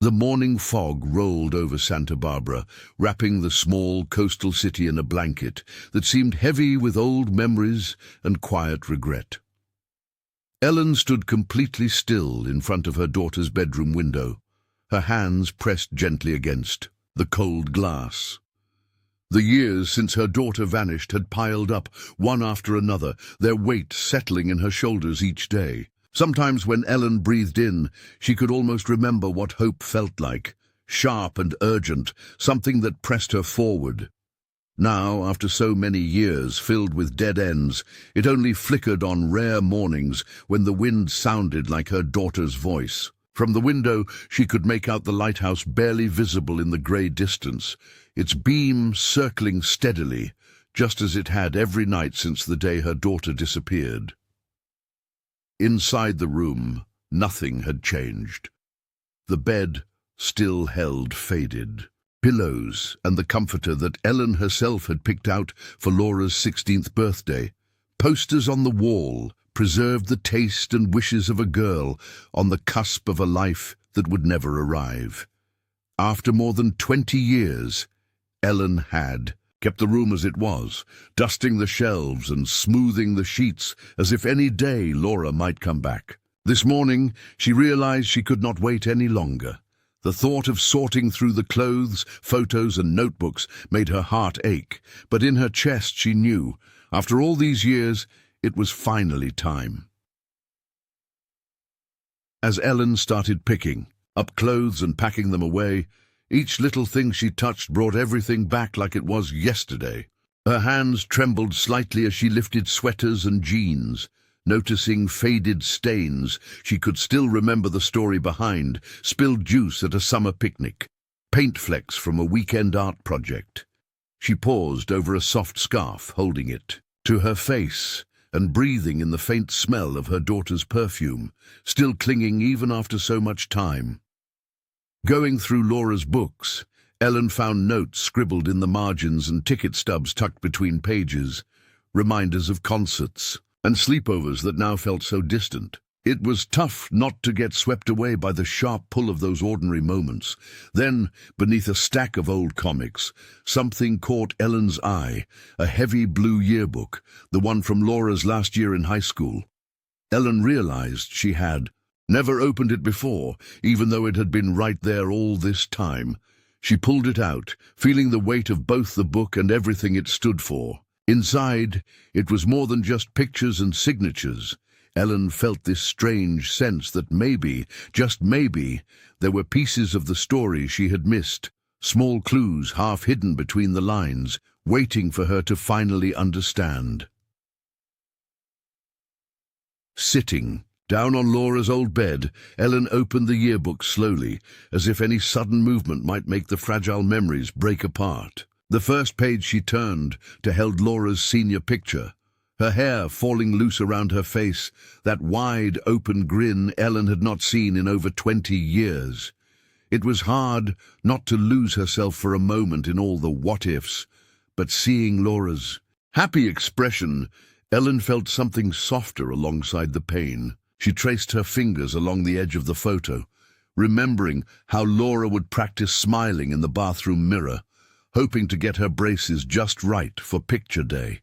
The morning fog rolled over Santa Barbara, wrapping the small coastal city in a blanket that seemed heavy with old memories and quiet regret. Ellen stood completely still in front of her daughter's bedroom window, her hands pressed gently against the cold glass. The years since her daughter vanished had piled up, one after another, their weight settling in her shoulders each day. Sometimes when Ellen breathed in, she could almost remember what hope felt like, sharp and urgent, something that pressed her forward. Now, after so many years filled with dead ends, it only flickered on rare mornings when the wind sounded like her daughter's voice. From the window, she could make out the lighthouse barely visible in the grey distance, its beam circling steadily, just as it had every night since the day her daughter disappeared. Inside the room, nothing had changed. The bed still held faded pillows and the comforter that Ellen herself had picked out for Laura's 16th birthday. Posters on the wall preserved the taste and wishes of a girl on the cusp of a life that would never arrive. After more than 20 years, Ellen had kept the room as it was, dusting the shelves and smoothing the sheets as if any day Laura might come back. This morning, she realized she could not wait any longer. The thought of sorting through the clothes, photos, and notebooks made her heart ache, but in her chest she knew, after all these years, it was finally time. As Ellen started picking up clothes and packing them away, each little thing she touched brought everything back like it was yesterday. Her hands trembled slightly as she lifted sweaters and jeans. Noticing faded stains, she could still remember the story behind: spilled juice at a summer picnic, paint flecks from a weekend art project. She paused over a soft scarf, holding it to her face and breathing in the faint smell of her daughter's perfume, still clinging even after so much time. Going through Laura's books, Ellen found notes scribbled in the margins and ticket stubs tucked between pages, reminders of concerts and sleepovers that now felt so distant. It was tough not to get swept away by the sharp pull of those ordinary moments. Then, beneath a stack of old comics, something caught Ellen's eye, a heavy blue yearbook, the one from Laura's last year in high school. Ellen realized she had never opened it before, even though it had been right there all this time. She pulled it out, feeling the weight of both the book and everything it stood for. Inside, it was more than just pictures and signatures. Ellen felt this strange sense that maybe, just maybe, there were pieces of the story she had missed, small clues half hidden between the lines, waiting for her to finally understand. Sitting down on Laura's old bed, Ellen opened the yearbook slowly, as if any sudden movement might make the fragile memories break apart. The first page she turned to held Laura's senior picture, her hair falling loose around her face, that wide, open grin Ellen had not seen in over 20 years. It was hard not to lose herself for a moment in all the what-ifs, but seeing Laura's happy expression, Ellen felt something softer alongside the pain. She traced her fingers along the edge of the photo, remembering how Laura would practice smiling in the bathroom mirror, hoping to get her braces just right for picture day.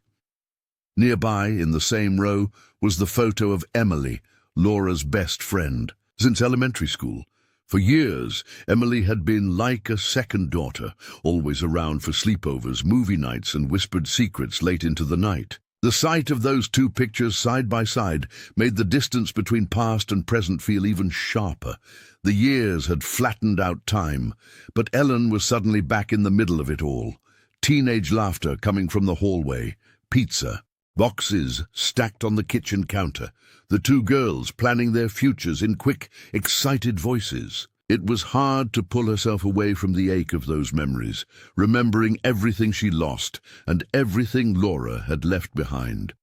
Nearby, in the same row, was the photo of Emily, Laura's best friend, since elementary school. For years, Emily had been like a second daughter, always around for sleepovers, movie nights, and whispered secrets late into the night. The sight of those two pictures side by side made the distance between past and present feel even sharper. The years had flattened out time, but Ellen was suddenly back in the middle of it all. Teenage laughter coming from the hallway, pizza, boxes stacked on the kitchen counter, the two girls planning their futures in quick, excited voices. It was hard to pull herself away from the ache of those memories, remembering everything she lost and everything Laura had left behind.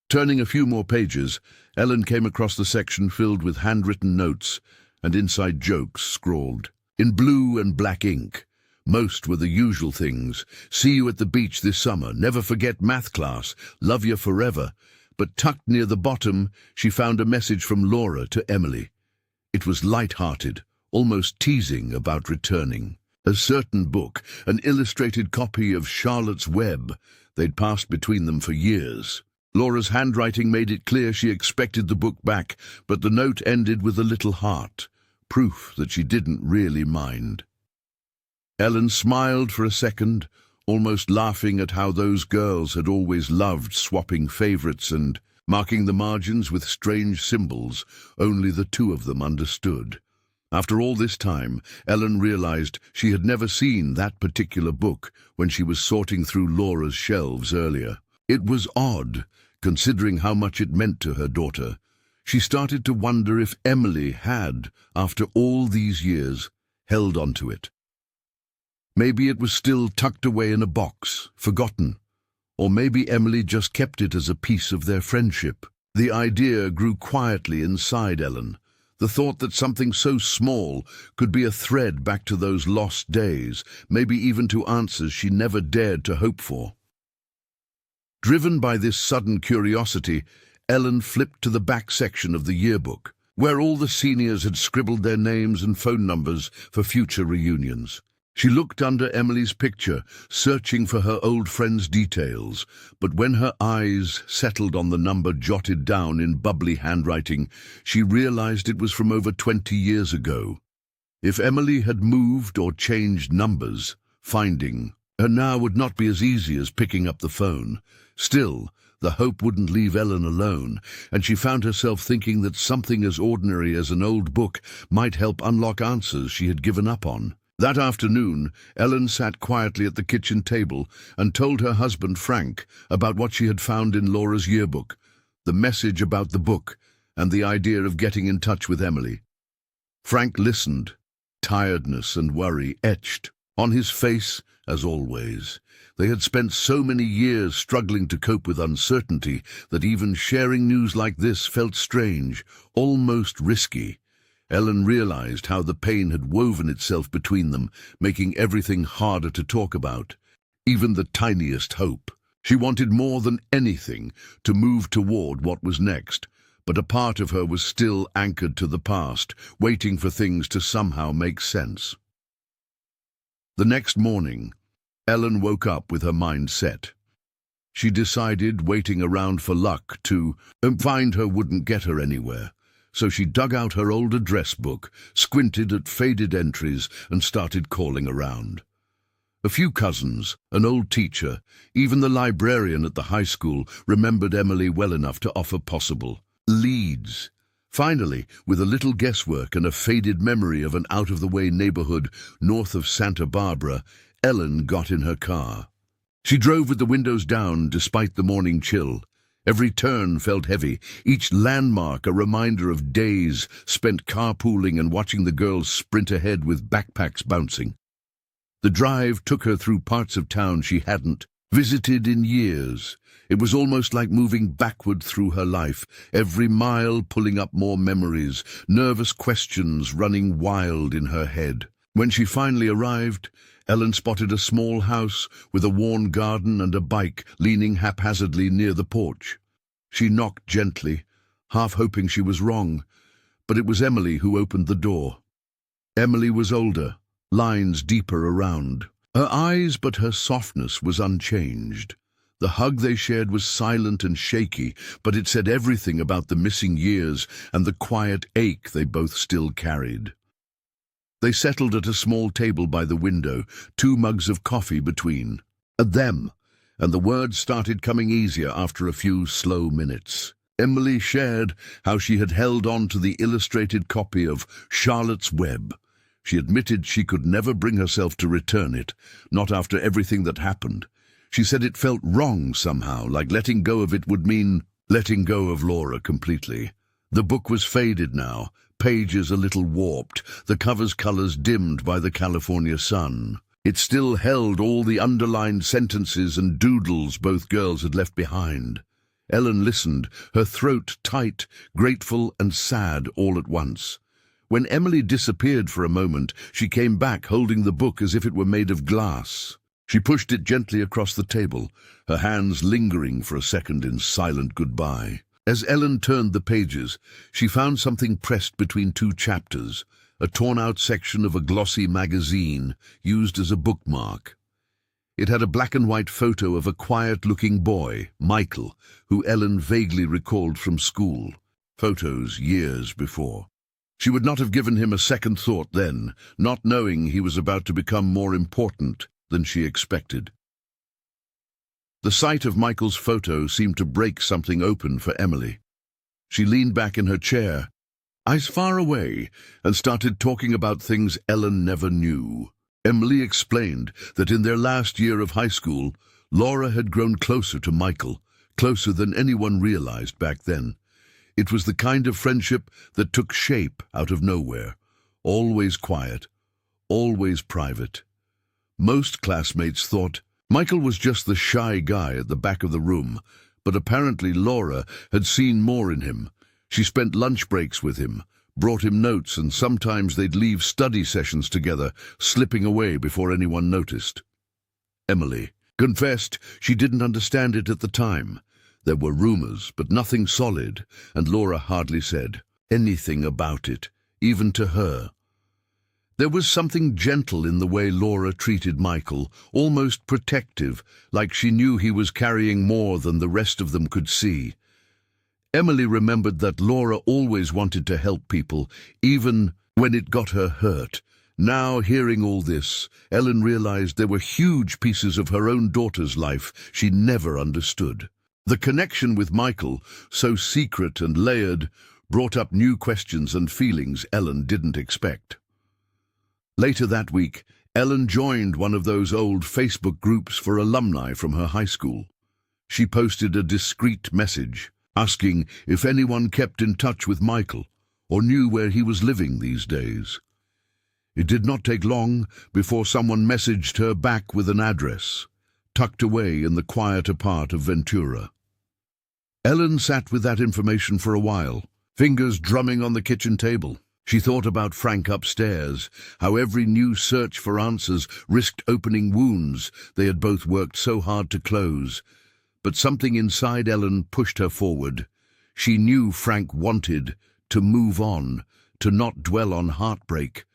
Turning a few more pages, Ellen came across the section filled with handwritten notes and inside jokes scrawled in blue and black ink. Most were the usual things: see you at the beach this summer, never forget math class, love you forever. But tucked near the bottom, she found a message from Laura to Emily. It was light-hearted, almost teasing about returning. A certain book, an illustrated copy of Charlotte's Web. They'd passed between them for years. Laura's handwriting made it clear she expected the book back, but the note ended with a little heart, proof that she didn't really mind. Ellen smiled for a second, almost laughing at how those girls had always loved swapping favorites and marking the margins with strange symbols only the two of them understood. After all this time, Ellen realized she had never seen that particular book when she was sorting through Laura's shelves earlier. It was odd, considering how much it meant to her daughter. She started to wonder if Emily had, after all these years, held onto it. Maybe it was still tucked away in a box, forgotten. Or maybe Emily just kept it as a piece of their friendship. The idea grew quietly inside Ellen. The thought that something so small could be a thread back to those lost days, maybe even to answers she never dared to hope for. Driven by this sudden curiosity, Ellen flipped to the back section of the yearbook, where all the seniors had scribbled their names and phone numbers for future reunions. She looked under Emily's picture, searching for her old friend's details, but when her eyes settled on the number jotted down in bubbly handwriting, she realized it was from over 20 years ago. If Emily had moved or changed numbers, finding her now would not be as easy as picking up the phone. Still, the hope wouldn't leave Ellen alone, and she found herself thinking that something as ordinary as an old book might help unlock answers she had given up on. That afternoon, Ellen sat quietly at the kitchen table and told her husband, Frank, about what she had found in Laura's yearbook, the message about the book, and the idea of getting in touch with Emily. Frank listened, tiredness and worry etched on his face, as always. They had spent so many years struggling to cope with uncertainty that even sharing news like this felt strange, almost risky. Ellen realized how the pain had woven itself between them, making everything harder to talk about, even the tiniest hope. She wanted more than anything to move toward what was next, but a part of her was still anchored to the past, waiting for things to somehow make sense. The next morning, Ellen woke up with her mind set. She decided waiting around for luck to find her wouldn't get her anywhere. So she dug out her old address book, squinted at faded entries, and started calling around. A few cousins, an old teacher, even the librarian at the high school remembered Emily well enough to offer possible leads. Finally, with a little guesswork and a faded memory of an out-of-the-way neighborhood north of Santa Barbara, Ellen got in her car. She drove with the windows down despite the morning chill. Every turn felt heavy, each landmark a reminder of days spent carpooling and watching the girls sprint ahead with backpacks bouncing. The drive took her through parts of town she hadn't visited in years. It was almost like moving backward through her life, every mile pulling up more memories, nervous questions running wild in her head. When she finally arrived, Ellen spotted a small house with a worn garden and a bike leaning haphazardly near the porch. She knocked gently, half hoping she was wrong, but it was Emily who opened the door. Emily was older, lines deeper around her eyes, but her softness was unchanged. The hug they shared was silent and shaky, but it said everything about the missing years and the quiet ache they both still carried. They settled at a small table by the window, 2 mugs of coffee between them, and the words started coming easier after a few slow minutes. Emily shared how she had held on to the illustrated copy of Charlotte's Web. She admitted she could never bring herself to return it, not after everything that happened. She said it felt wrong somehow, like letting go of it would mean letting go of Laura completely. The book was faded now, pages a little warped, the cover's colors dimmed by the California sun. It still held all the underlined sentences and doodles both girls had left behind. Ellen listened, her throat tight, grateful and sad all at once. When Emily disappeared for a moment, she came back holding the book as if it were made of glass. She pushed it gently across the table, her hands lingering for a second in silent goodbye. As Ellen turned the pages, she found something pressed between 2 chapters, a torn-out section of a glossy magazine used as a bookmark. It had a black-and-white photo of a quiet-looking boy, Michael, who Ellen vaguely recalled from school, photos years before. She would not have given him a second thought then, not knowing he was about to become more important than she expected. The sight of Michael's photo seemed to break something open for Emily. She leaned back in her chair, eyes far away, and started talking about things Ellen never knew. Emily explained that in their last year of high school, Laura had grown closer to Michael, closer than anyone realized back then. It was the kind of friendship that took shape out of nowhere, always quiet, always private. Most classmates thought Michael was just the shy guy at the back of the room, but apparently Laura had seen more in him. She spent lunch breaks with him, brought him notes, and sometimes they'd leave study sessions together, slipping away before anyone noticed. Emily confessed she didn't understand it at the time. There were rumors, but nothing solid, and Laura hardly said anything about it, even to her. There was something gentle in the way Laura treated Michael, almost protective, like she knew he was carrying more than the rest of them could see. Emily remembered that Laura always wanted to help people, even when it got her hurt. Now, hearing all this, Ellen realized there were huge pieces of her own daughter's life she never understood. The connection with Michael, so secret and layered, brought up new questions and feelings Ellen didn't expect. Later that week, Ellen joined one of those old Facebook groups for alumni from her high school. She posted a discreet message, asking if anyone kept in touch with Michael or knew where he was living these days. It did not take long before someone messaged her back with an address, tucked away in the quieter part of Ventura. Ellen sat with that information for a while, fingers drumming on the kitchen table. She thought about Frank upstairs, how every new search for answers risked opening wounds they had both worked so hard to close. But something inside Ellen pushed her forward. She knew Frank wanted to move on, to not dwell on heartbreak.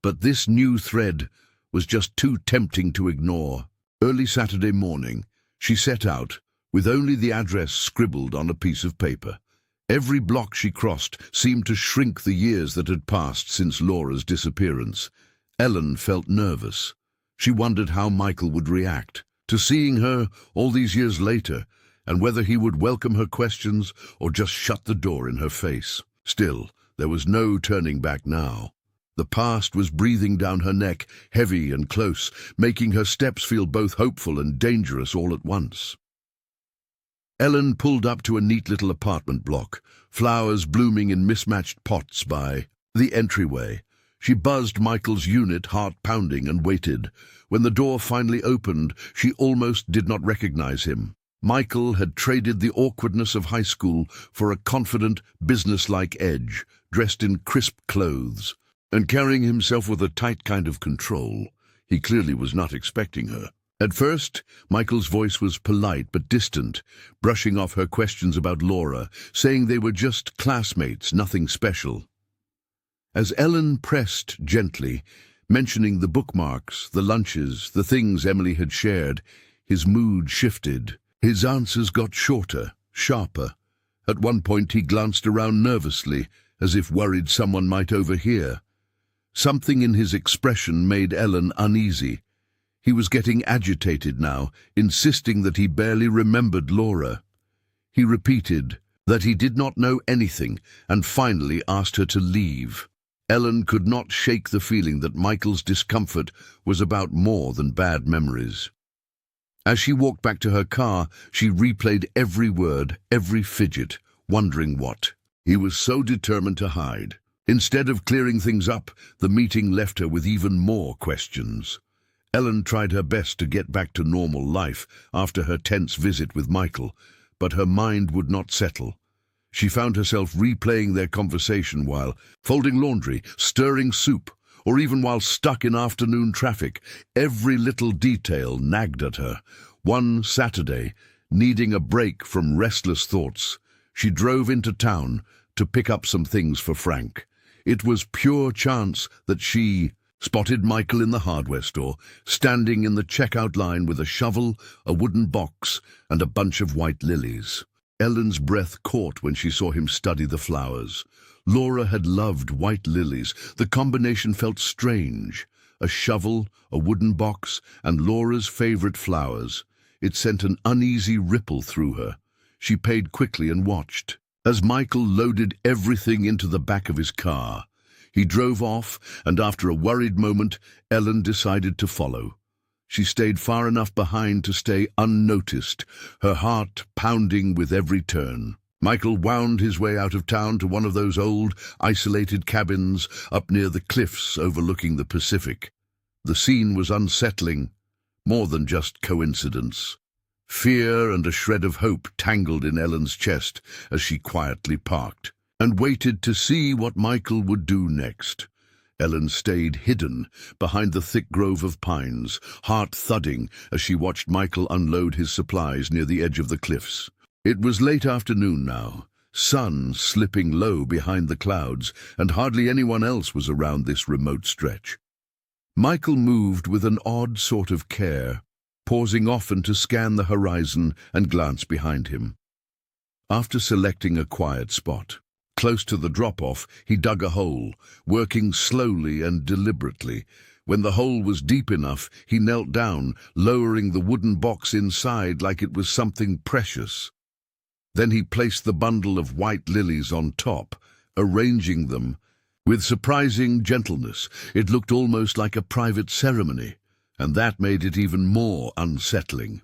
But this new thread was just too tempting to ignore. Early Saturday morning, she set out, with only the address scribbled on a piece of paper. Every block she crossed seemed to shrink the years that had passed since Laura's disappearance. Ellen felt nervous. She wondered how Michael would react to seeing her all these years later, and whether he would welcome her questions or just shut the door in her face. Still, there was no turning back now. The past was breathing down her neck, heavy and close, making her steps feel both hopeful and dangerous all at once. Ellen pulled up to a neat little apartment block, flowers blooming in mismatched pots by the entryway. She buzzed Michael's unit, heart pounding, and waited. When the door finally opened, she almost did not recognize him. Michael had traded the awkwardness of high school for a confident, businesslike edge, dressed in crisp clothes, and carrying himself with a tight kind of control. He clearly was not expecting her. At first, Michael's voice was polite but distant, brushing off her questions about Laura, saying they were just classmates, nothing special. As Ellen pressed gently, mentioning the bookmarks, the lunches, the things Emily had shared, his mood shifted. His answers got shorter, sharper. At one point he glanced around nervously, as if worried someone might overhear. Something in his expression made Ellen uneasy. He was getting agitated now, insisting that he barely remembered Laura. He repeated that he did not know anything, and finally asked her to leave. Ellen could not shake the feeling that Michael's discomfort was about more than bad memories. As she walked back to her car, she replayed every word, every fidget, wondering what he was so determined to hide. Instead of clearing things up, the meeting left her with even more questions. Ellen tried her best to get back to normal life after her tense visit with Michael, but her mind would not settle. She found herself replaying their conversation while folding laundry, stirring soup, or even while stuck in afternoon traffic. Every little detail nagged at her. One Saturday, needing a break from restless thoughts, she drove into town to pick up some things for Frank. It was pure chance that she spotted Michael in the hardware store, standing in the checkout line with a shovel, a wooden box, and a bunch of white lilies. Ellen's breath caught when she saw him study the flowers. Laura had loved white lilies. The combination felt strange. A shovel, a wooden box, and Laura's favorite flowers. It sent an uneasy ripple through her. She paid quickly and watched as Michael loaded everything into the back of his car. He drove off, and after a worried moment, Ellen decided to follow. She stayed far enough behind to stay unnoticed, her heart pounding with every turn. Michael wound his way out of town to one of those old, isolated cabins up near the cliffs overlooking the Pacific. The scene was unsettling, more than just coincidence. Fear and a shred of hope tangled in Ellen's chest as she quietly parked and waited to see what Michael would do next. Ellen stayed hidden behind the thick grove of pines, heart thudding as she watched Michael unload his supplies near the edge of the cliffs. It was late afternoon now, sun slipping low behind the clouds, and hardly anyone else was around this remote stretch. Michael moved with an odd sort of care, pausing often to scan the horizon and glance behind him. After selecting a quiet spot, close to the drop-off, he dug a hole, working slowly and deliberately. When the hole was deep enough, he knelt down, lowering the wooden box inside like it was something precious. Then he placed the bundle of white lilies on top, arranging them with surprising gentleness. It looked almost like a private ceremony, and that made it even more unsettling.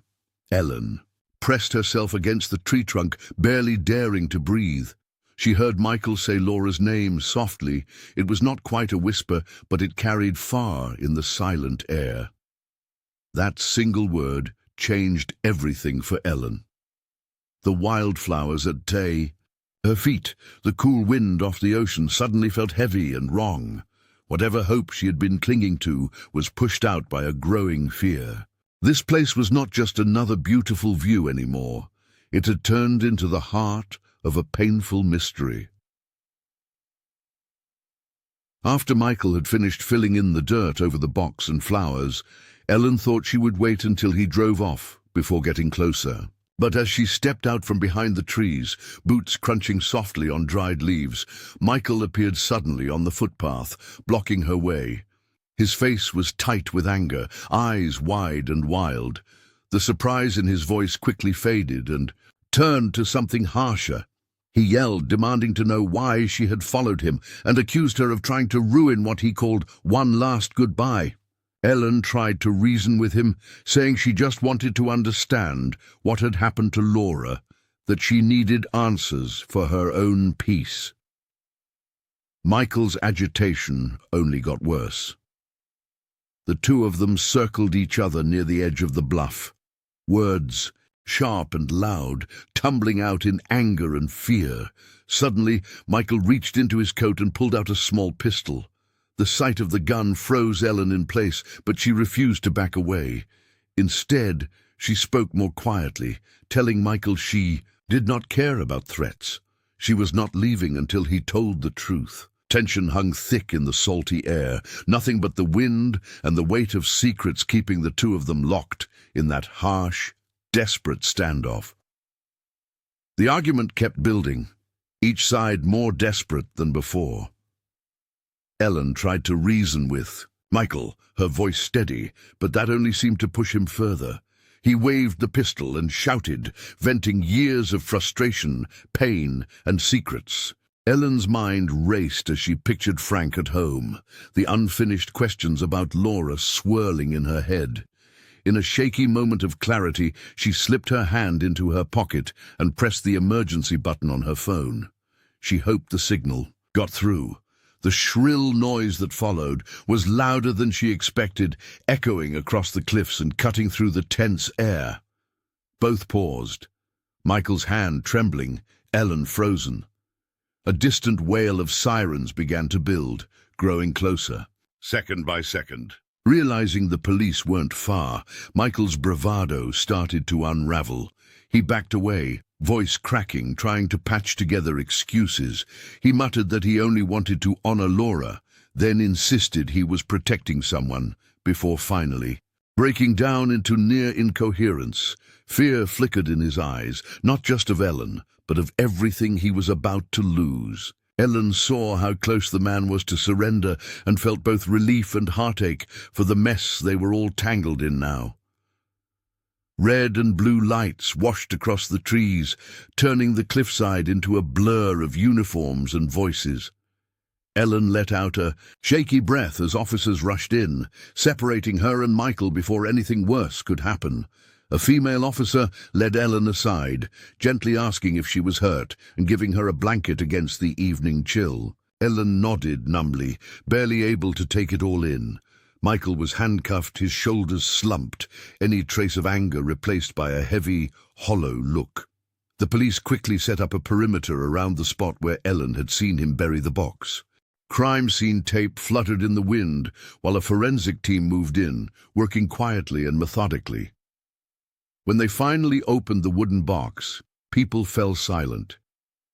Ellen pressed herself against the tree trunk, barely daring to breathe. She heard Michael say Laura's name softly. It was not quite a whisper, but it carried far in the silent air. That single word changed everything for Ellen. The wildflowers at Tay, her feet, the cool wind off the ocean suddenly felt heavy and wrong. Whatever hope she had been clinging to was pushed out by a growing fear. This place was not just another beautiful view anymore. It had turned into the heart of a painful mystery. After Michael had finished filling in the dirt over the box and flowers, Ellen thought she would wait until he drove off before getting closer. But as she stepped out from behind the trees, boots crunching softly on dried leaves, Michael appeared suddenly on the footpath, blocking her way. His face was tight with anger, eyes wide and wild. The surprise in his voice quickly faded and turned to something harsher. He yelled, demanding to know why she had followed him, and accused her of trying to ruin what he called one last goodbye. Ellen tried to reason with him, saying she just wanted to understand what had happened to Laura, that she needed answers for her own peace. Michael's agitation only got worse. The two of them circled each other near the edge of the bluff, words sharp and loud, tumbling out in anger and fear. Suddenly, Michael reached into his coat and pulled out a small pistol. The sight of the gun froze Ellen in place, but she refused to back away. Instead, she spoke more quietly, telling Michael she did not care about threats. She was not leaving until he told the truth. Tension hung thick in the salty air, nothing but the wind and the weight of secrets keeping the two of them locked in that harsh, desperate standoff. The argument kept building, each side more desperate than before. Ellen tried to reason with Michael, her voice steady, but that only seemed to push him further. He waved the pistol and shouted, venting years of frustration, pain, and secrets. Ellen's mind raced as she pictured Frank at home, the unfinished questions about Laura swirling in her head. In a shaky moment of clarity, she slipped her hand into her pocket and pressed the emergency button on her phone. She hoped the signal got through. The shrill noise that followed was louder than she expected, echoing across the cliffs and cutting through the tense air. Both paused, Michael's hand trembling, Ellen frozen. A distant wail of sirens began to build, growing closer, second by second. Realizing the police weren't far, Michael's bravado started to unravel. He backed away, voice cracking, trying to patch together excuses. He muttered that he only wanted to honor Laura, then insisted he was protecting someone, before finally breaking down into near incoherence. Fear flickered in his eyes, not just of Ellen, but of everything he was about to lose. Ellen saw how close the man was to surrender and felt both relief and heartache for the mess they were all tangled in now. Red and blue lights washed across the trees, turning the cliffside into a blur of uniforms and voices. Ellen let out a shaky breath as officers rushed in, separating her and Michael before anything worse could happen. A female officer led Ellen aside, gently asking if she was hurt and giving her a blanket against the evening chill. Ellen nodded numbly, barely able to take it all in. Michael was handcuffed, his shoulders slumped, any trace of anger replaced by a heavy, hollow look. The police quickly set up a perimeter around the spot where Ellen had seen him bury the box. Crime scene tape fluttered in the wind while a forensic team moved in, working quietly and methodically. When they finally opened the wooden box, people fell silent.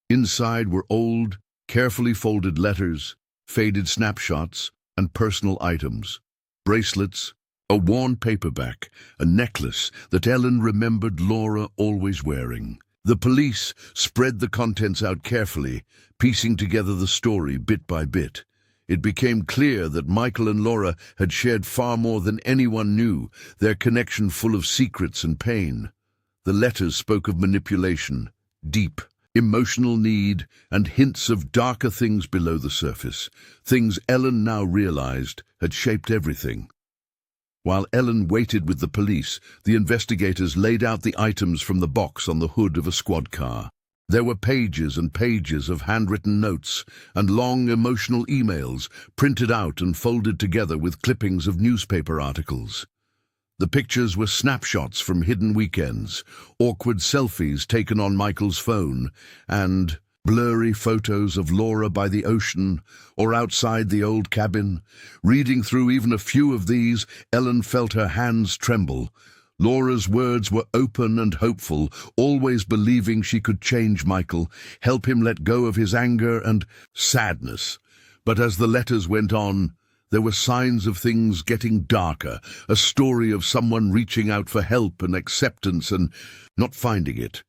Inside were old, carefully folded letters, faded snapshots, and personal items. Bracelets, a worn paperback, a necklace that Ellen remembered Laura always wearing. The police spread the contents out carefully, piecing together the story bit by bit. It became clear that Michael and Laura had shared far more than anyone knew, their connection full of secrets and pain. The letters spoke of manipulation, deep, emotional need, and hints of darker things below the surface, things Ellen now realized had shaped everything. While Ellen waited with the police, the investigators laid out the items from the box on the hood of a squad car. There were pages and pages of handwritten notes and long emotional emails printed out and folded together with clippings of newspaper articles. The pictures were snapshots from hidden weekends, awkward selfies taken on Michael's phone, and blurry photos of Laura by the ocean or outside the old cabin. Reading through even a few of these, Ellen felt her hands tremble. Laura's words were open and hopeful, always believing she could change Michael, help him let go of his anger and sadness. But as the letters went on, there were signs of things getting darker, a story of someone reaching out for help and acceptance and not finding it.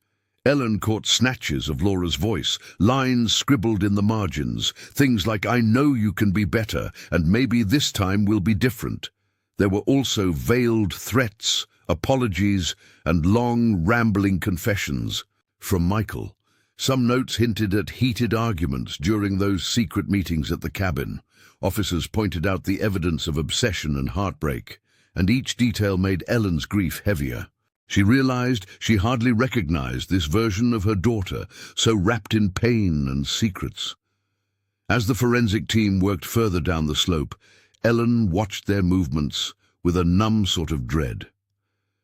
Ellen caught snatches of Laura's voice, lines scribbled in the margins, things like, "I know you can be better, and maybe this time will be different." There were also veiled threats, apologies, and long, rambling confessions from Michael. Some notes hinted at heated arguments during those secret meetings at the cabin. Officers pointed out the evidence of obsession and heartbreak, and each detail made Ellen's grief heavier. She realized she hardly recognized this version of her daughter, so wrapped in pain and secrets. As the forensic team worked further down the slope, Ellen watched their movements with a numb sort of dread.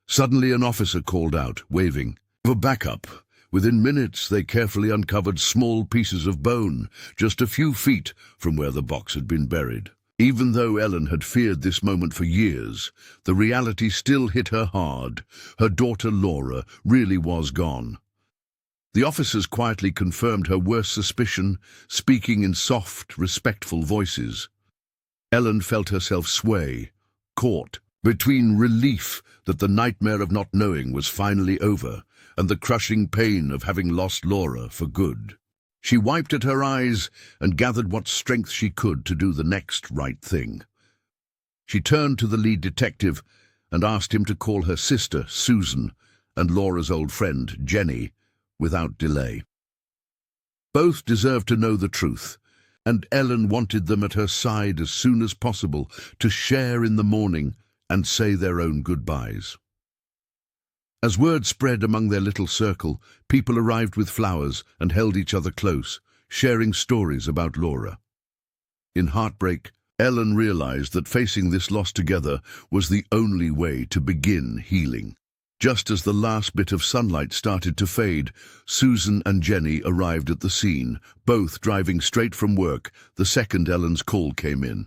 Suddenly an officer called out, waving for backup. Within minutes they carefully uncovered small pieces of bone, just a few feet from where the box had been buried. Even though Ellen had feared this moment for years, the reality still hit her hard. Her daughter Laura really was gone. The officers quietly confirmed her worst suspicion, speaking in soft, respectful voices. Ellen felt herself sway, caught between relief that the nightmare of not knowing was finally over and the crushing pain of having lost Laura for good. She wiped at her eyes and gathered what strength she could to do the next right thing. She turned to the lead detective and asked him to call her sister, Susan, and Laura's old friend, Jenny, without delay. Both deserved to know the truth, and Ellen wanted them at her side as soon as possible to share in the mourning and say their own goodbyes. As word spread among their little circle, people arrived with flowers and held each other close, sharing stories about Laura. In heartbreak, Ellen realized that facing this loss together was the only way to begin healing. Just as the last bit of sunlight started to fade, Susan and Jenny arrived at the scene, both driving straight from work the second Ellen's call came in.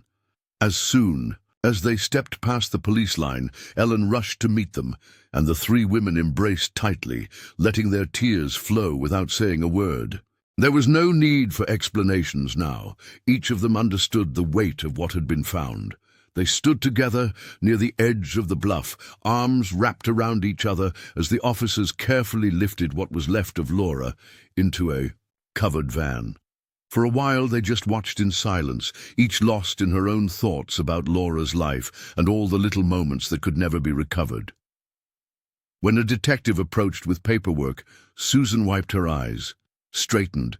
As soon As they stepped past the police line, Ellen rushed to meet them, and the three women embraced tightly, letting their tears flow without saying a word. There was no need for explanations now. Each of them understood the weight of what had been found. They stood together near the edge of the bluff, arms wrapped around each other as the officers carefully lifted what was left of Laura into a covered van. For a while they just watched in silence, each lost in her own thoughts about Laura's life and all the little moments that could never be recovered. When a detective approached with paperwork, Susan wiped her eyes, straightened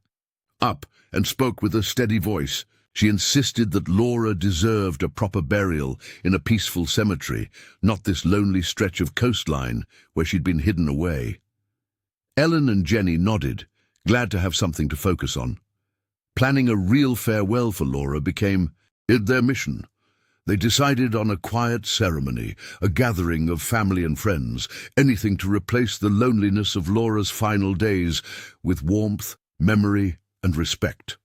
up, and spoke with a steady voice. She insisted that Laura deserved a proper burial in a peaceful cemetery, not this lonely stretch of coastline where she'd been hidden away. Ellen and Jenny nodded, glad to have something to focus on. Planning a real farewell for Laura became their mission. They decided on a quiet ceremony, a gathering of family and friends, anything to replace the loneliness of Laura's final days with warmth, memory, and respect.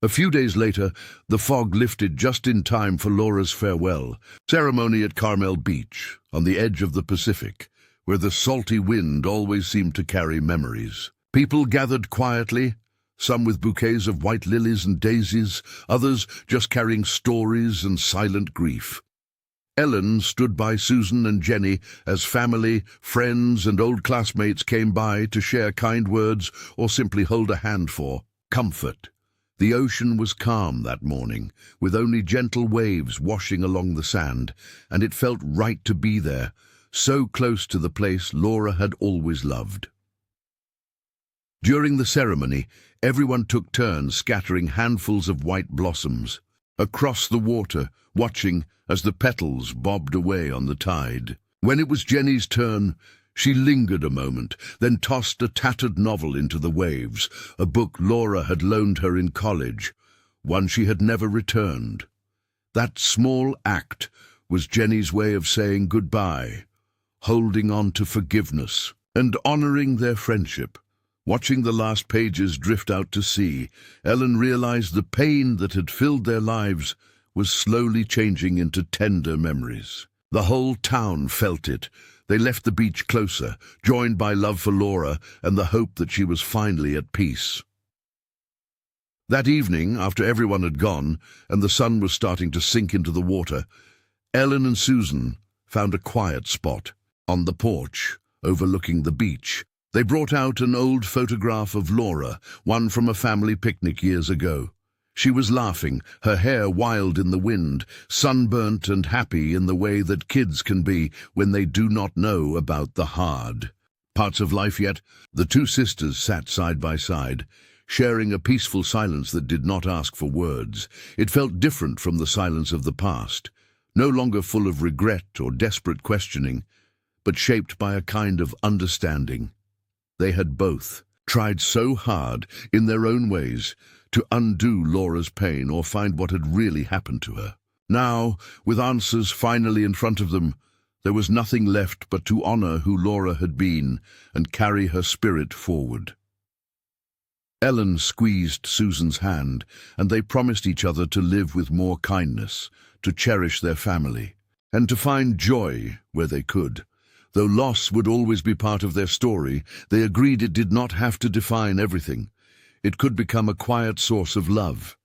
A few days later, the fog lifted just in time for Laura's farewell ceremony at Carmel Beach, on the edge of the Pacific, where the salty wind always seemed to carry memories. People gathered quietly, some with bouquets of white lilies and daisies, others just carrying stories and silent grief. Ellen stood by Susan and Jenny as family, friends, and old classmates came by to share kind words or simply hold a hand for comfort. The ocean was calm that morning, with only gentle waves washing along the sand, and it felt right to be there, so close to the place Laura had always loved. During the ceremony, everyone took turns scattering handfuls of white blossoms across the water, watching as the petals bobbed away on the tide. When it was Jenny's turn, she lingered a moment, then tossed a tattered novel into the waves, a book Laura had loaned her in college, one she had never returned. That small act was Jenny's way of saying goodbye, holding on to forgiveness, and honoring their friendship. Watching the last pages drift out to sea, Ellen realized the pain that had filled their lives was slowly changing into tender memories. The whole town felt it. They left the beach closer, joined by love for Laura and the hope that she was finally at peace. That evening, after everyone had gone and the sun was starting to sink into the water, Ellen and Susan found a quiet spot on the porch overlooking the beach. They brought out an old photograph of Laura, one from a family picnic years ago. She was laughing, her hair wild in the wind, sunburnt and happy in the way that kids can be when they do not know about the hard parts of life yet. The two sisters sat side by side, sharing a peaceful silence that did not ask for words. It felt different from the silence of the past, no longer full of regret or desperate questioning, but shaped by a kind of understanding. They had both tried so hard, in their own ways, to undo Laura's pain or find what had really happened to her. Now, with answers finally in front of them, there was nothing left but to honor who Laura had been and carry her spirit forward. Ellen squeezed Susan's hand, and they promised each other to live with more kindness, to cherish their family, and to find joy where they could. Though loss would always be part of their story, they agreed it did not have to define everything. It could become a quiet source of love.